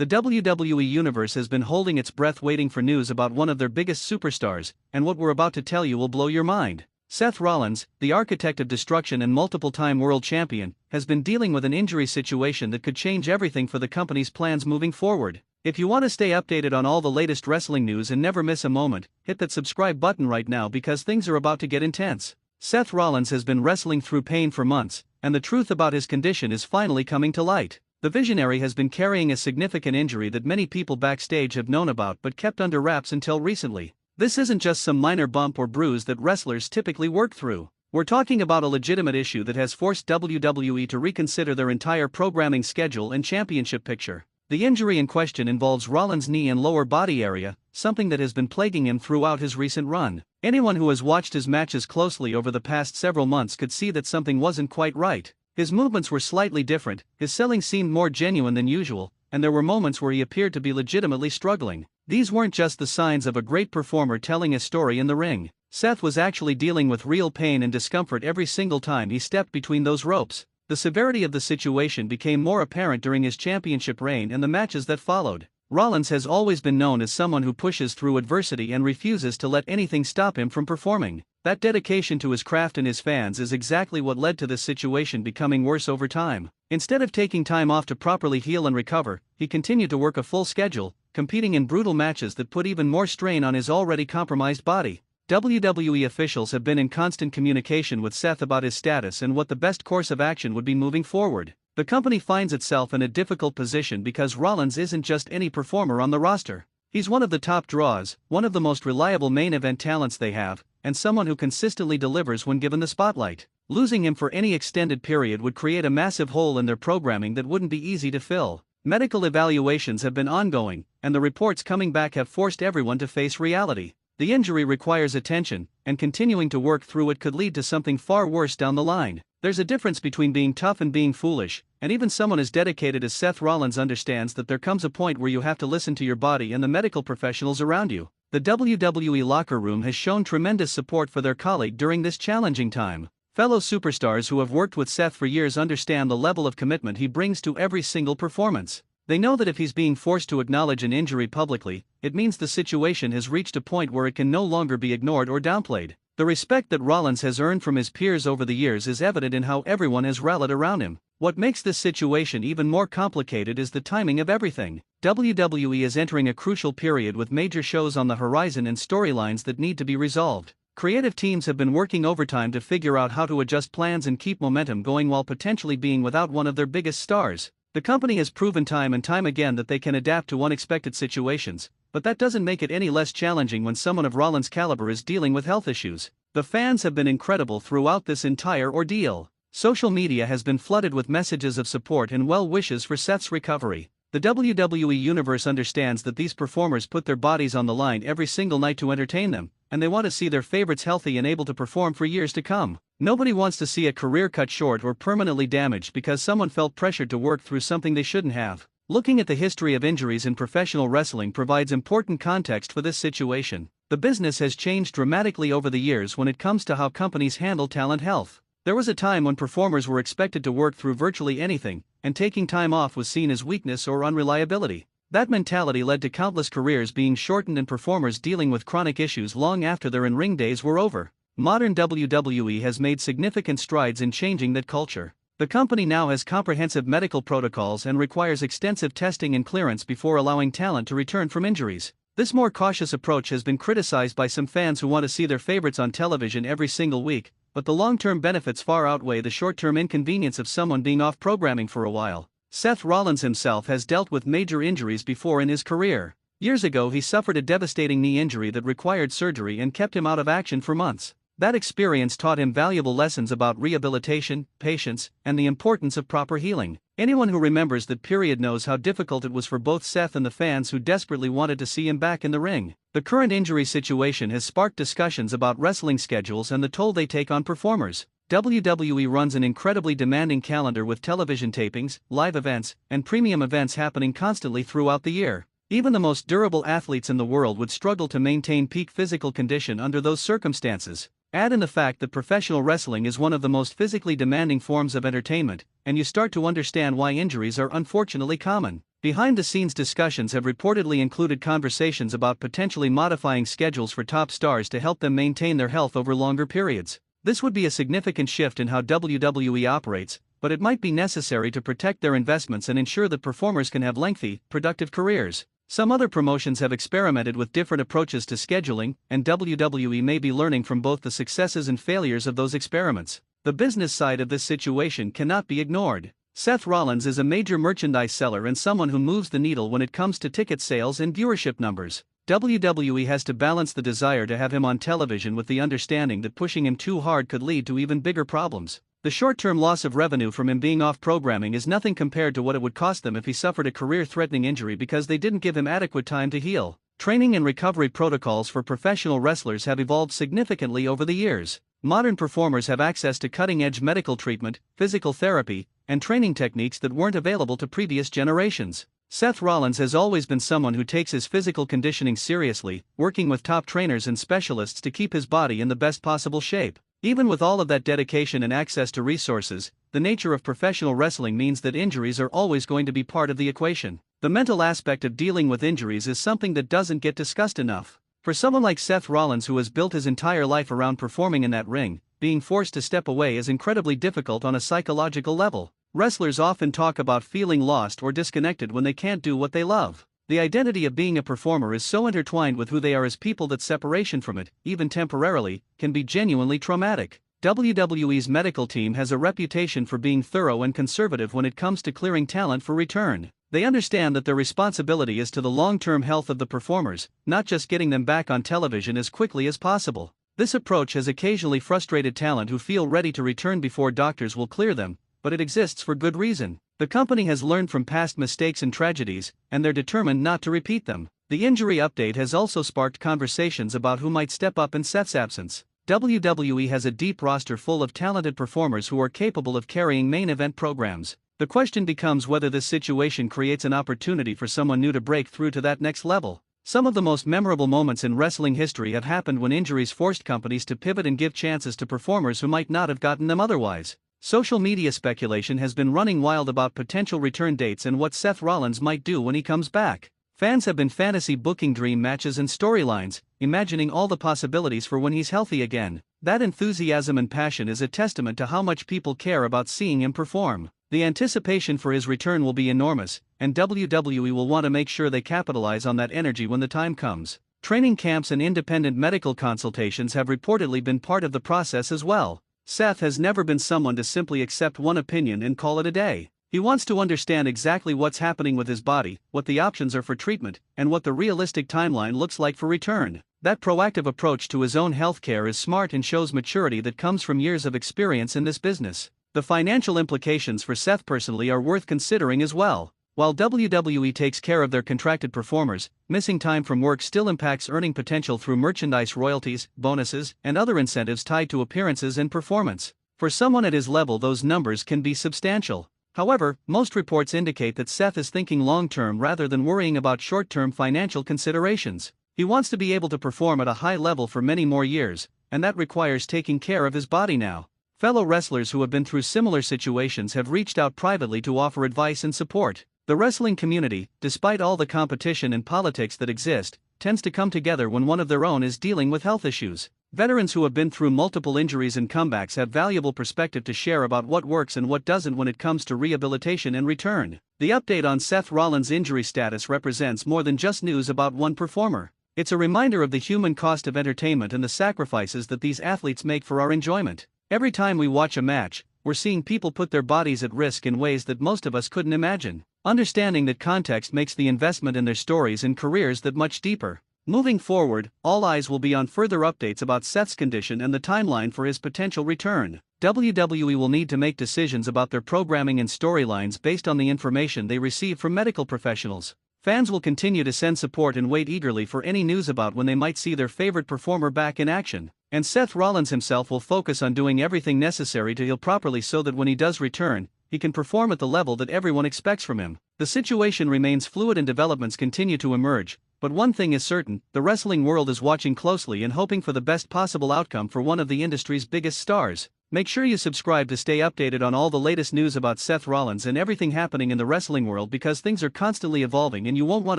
The WWE Universe has been holding its breath waiting for news about one of their biggest superstars, and what we're about to tell you will blow your mind. Seth Rollins, the architect of destruction and multiple-time world champion, has been dealing with an injury situation that could change everything for the company's plans moving forward. If you want to stay updated on all the latest wrestling news and never miss a moment, hit that subscribe button right now because things are about to get intense. Seth Rollins has been wrestling through pain for months, and the truth about his condition is finally coming to light. The Visionary has been carrying a significant injury that many people backstage have known about but kept under wraps until recently. This isn't just some minor bump or bruise that wrestlers typically work through. We're talking about a legitimate issue that has forced WWE to reconsider their entire programming schedule and championship picture. The injury in question involves Rollins' knee and lower body area, something that has been plaguing him throughout his recent run. Anyone who has watched his matches closely over the past several months could see that something wasn't quite right. His movements were slightly different, his selling seemed more genuine than usual, and there were moments where he appeared to be legitimately struggling. These weren't just the signs of a great performer telling a story in the ring. Seth was actually dealing with real pain and discomfort every single time he stepped between those ropes. The severity of the situation became more apparent during his championship reign and the matches that followed. Rollins has always been known as someone who pushes through adversity and refuses to let anything stop him from performing. That dedication to his craft and his fans is exactly what led to this situation becoming worse over time. Instead of taking time off to properly heal and recover, he continued to work a full schedule, competing in brutal matches that put even more strain on his already compromised body. WWE officials have been in constant communication with Seth about his status and what the best course of action would be moving forward. The company finds itself in a difficult position because Rollins isn't just any performer on the roster. He's one of the top draws, one of the most reliable main event talents they have, and someone who consistently delivers when given the spotlight. Losing him for any extended period would create a massive hole in their programming that wouldn't be easy to fill. Medical evaluations have been ongoing, and the reports coming back have forced everyone to face reality. The injury requires attention, and continuing to work through it could lead to something far worse down the line. There's a difference between being tough and being foolish, and even someone as dedicated as Seth Rollins understands that there comes a point where you have to listen to your body and the medical professionals around you. The WWE locker room has shown tremendous support for their colleague during this challenging time. Fellow superstars who have worked with Seth for years understand the level of commitment he brings to every single performance. They know that if he's being forced to acknowledge an injury publicly, it means the situation has reached a point where it can no longer be ignored or downplayed. The respect that Rollins has earned from his peers over the years is evident in how everyone has rallied around him. What makes this situation even more complicated is the timing of everything. WWE is entering a crucial period with major shows on the horizon and storylines that need to be resolved. Creative teams have been working overtime to figure out how to adjust plans and keep momentum going while potentially being without one of their biggest stars. The company has proven time and time again that they can adapt to unexpected situations, but that doesn't make it any less challenging when someone of Rollins' caliber is dealing with health issues. The fans have been incredible throughout this entire ordeal. Social media has been flooded with messages of support and well wishes for Seth's recovery. The WWE Universe understands that these performers put their bodies on the line every single night to entertain them, and they want to see their favorites healthy and able to perform for years to come. Nobody wants to see a career cut short or permanently damaged because someone felt pressured to work through something they shouldn't have. Looking at the history of injuries in professional wrestling provides important context for this situation. The business has changed dramatically over the years when it comes to how companies handle talent health. There was a time when performers were expected to work through virtually anything, and taking time off was seen as weakness or unreliability. That mentality led to countless careers being shortened and performers dealing with chronic issues long after their in-ring days were over. Modern WWE has made significant strides in changing that culture. The company now has comprehensive medical protocols and requires extensive testing and clearance before allowing talent to return from injuries. This more cautious approach has been criticized by some fans who want to see their favorites on television every single week, but the long-term benefits far outweigh the short-term inconvenience of someone being off programming for a while. Seth Rollins himself has dealt with major injuries before in his career. Years ago he suffered a devastating knee injury that required surgery and kept him out of action for months. That experience taught him valuable lessons about rehabilitation, patience, and the importance of proper healing. Anyone who remembers that period knows how difficult it was for both Seth and the fans who desperately wanted to see him back in the ring. The current injury situation has sparked discussions about wrestling schedules and the toll they take on performers. WWE runs an incredibly demanding calendar with television tapings, live events, and premium events happening constantly throughout the year. Even the most durable athletes in the world would struggle to maintain peak physical condition under those circumstances. Add in the fact that professional wrestling is one of the most physically demanding forms of entertainment, and you start to understand why injuries are unfortunately common. Behind-the-scenes discussions have reportedly included conversations about potentially modifying schedules for top stars to help them maintain their health over longer periods. This would be a significant shift in how WWE operates, but it might be necessary to protect their investments and ensure that performers can have lengthy, productive careers. Some other promotions have experimented with different approaches to scheduling, and WWE may be learning from both the successes and failures of those experiments. The business side of this situation cannot be ignored. Seth Rollins is a major merchandise seller and someone who moves the needle when it comes to ticket sales and viewership numbers. WWE has to balance the desire to have him on television with the understanding that pushing him too hard could lead to even bigger problems. The short-term loss of revenue from him being off programming is nothing compared to what it would cost them if he suffered a career-threatening injury because they didn't give him adequate time to heal. Training and recovery protocols for professional wrestlers have evolved significantly over the years. Modern performers have access to cutting-edge medical treatment, physical therapy, and training techniques that weren't available to previous generations. Seth Rollins has always been someone who takes his physical conditioning seriously, working with top trainers and specialists to keep his body in the best possible shape. Even with all of that dedication and access to resources, the nature of professional wrestling means that injuries are always going to be part of the equation. The mental aspect of dealing with injuries is something that doesn't get discussed enough. For someone like Seth Rollins, who has built his entire life around performing in that ring, being forced to step away is incredibly difficult on a psychological level. Wrestlers often talk about feeling lost or disconnected when they can't do what they love. The identity of being a performer is so intertwined with who they are as people that separation from it, even temporarily, can be genuinely traumatic. WWE's medical team has a reputation for being thorough and conservative when it comes to clearing talent for return. They understand that their responsibility is to the long-term health of the performers, not just getting them back on television as quickly as possible. This approach has occasionally frustrated talent who feel ready to return before doctors will clear them, but it exists for good reason. The company has learned from past mistakes and tragedies, and they're determined not to repeat them. The injury update has also sparked conversations about who might step up in Seth's absence. WWE has a deep roster full of talented performers who are capable of carrying main event programs. The question becomes whether this situation creates an opportunity for someone new to break through to that next level. Some of the most memorable moments in wrestling history have happened when injuries forced companies to pivot and give chances to performers who might not have gotten them otherwise. Social media speculation has been running wild about potential return dates and what Seth Rollins might do when he comes back. Fans have been fantasy booking dream matches and storylines, imagining all the possibilities for when he's healthy again. That enthusiasm and passion is a testament to how much people care about seeing him perform. The anticipation for his return will be enormous, and WWE will want to make sure they capitalize on that energy when the time comes. Training camps and independent medical consultations have reportedly been part of the process as well. Seth has never been someone to simply accept one opinion and call it a day. He wants to understand exactly what's happening with his body, what the options are for treatment, and what the realistic timeline looks like for return. That proactive approach to his own healthcare is smart and shows maturity that comes from years of experience in this business. The financial implications for Seth personally are worth considering as well. While WWE takes care of their contracted performers, missing time from work still impacts earning potential through merchandise royalties, bonuses, and other incentives tied to appearances and performance. For someone at his level, those numbers can be substantial. However, most reports indicate that Seth is thinking long-term rather than worrying about short-term financial considerations. He wants to be able to perform at a high level for many more years, and that requires taking care of his body now. Fellow wrestlers who have been through similar situations have reached out privately to offer advice and support. The wrestling community, despite all the competition and politics that exist, tends to come together when one of their own is dealing with health issues. Veterans who have been through multiple injuries and comebacks have valuable perspective to share about what works and what doesn't when it comes to rehabilitation and return. The update on Seth Rollins' injury status represents more than just news about one performer. It's a reminder of the human cost of entertainment and the sacrifices that these athletes make for our enjoyment. Every time we watch a match, we're seeing people put their bodies at risk in ways that most of us couldn't imagine. Understanding that context makes the investment in their stories and careers that much deeper. Moving forward, all eyes will be on further updates about Seth's condition and the timeline for his potential return. WWE will need to make decisions about their programming and storylines based on the information they receive from medical professionals. Fans will continue to send support and wait eagerly for any news about when they might see their favorite performer back in action. And Seth Rollins himself will focus on doing everything necessary to heal properly so that when he does return, he can perform at the level that everyone expects from him. The situation remains fluid and developments continue to emerge, but one thing is certain: the wrestling world is watching closely and hoping for the best possible outcome for one of the industry's biggest stars. Make sure you subscribe to stay updated on all the latest news about Seth Rollins and everything happening in the wrestling world, because things are constantly evolving and you won't want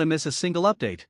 to miss a single update.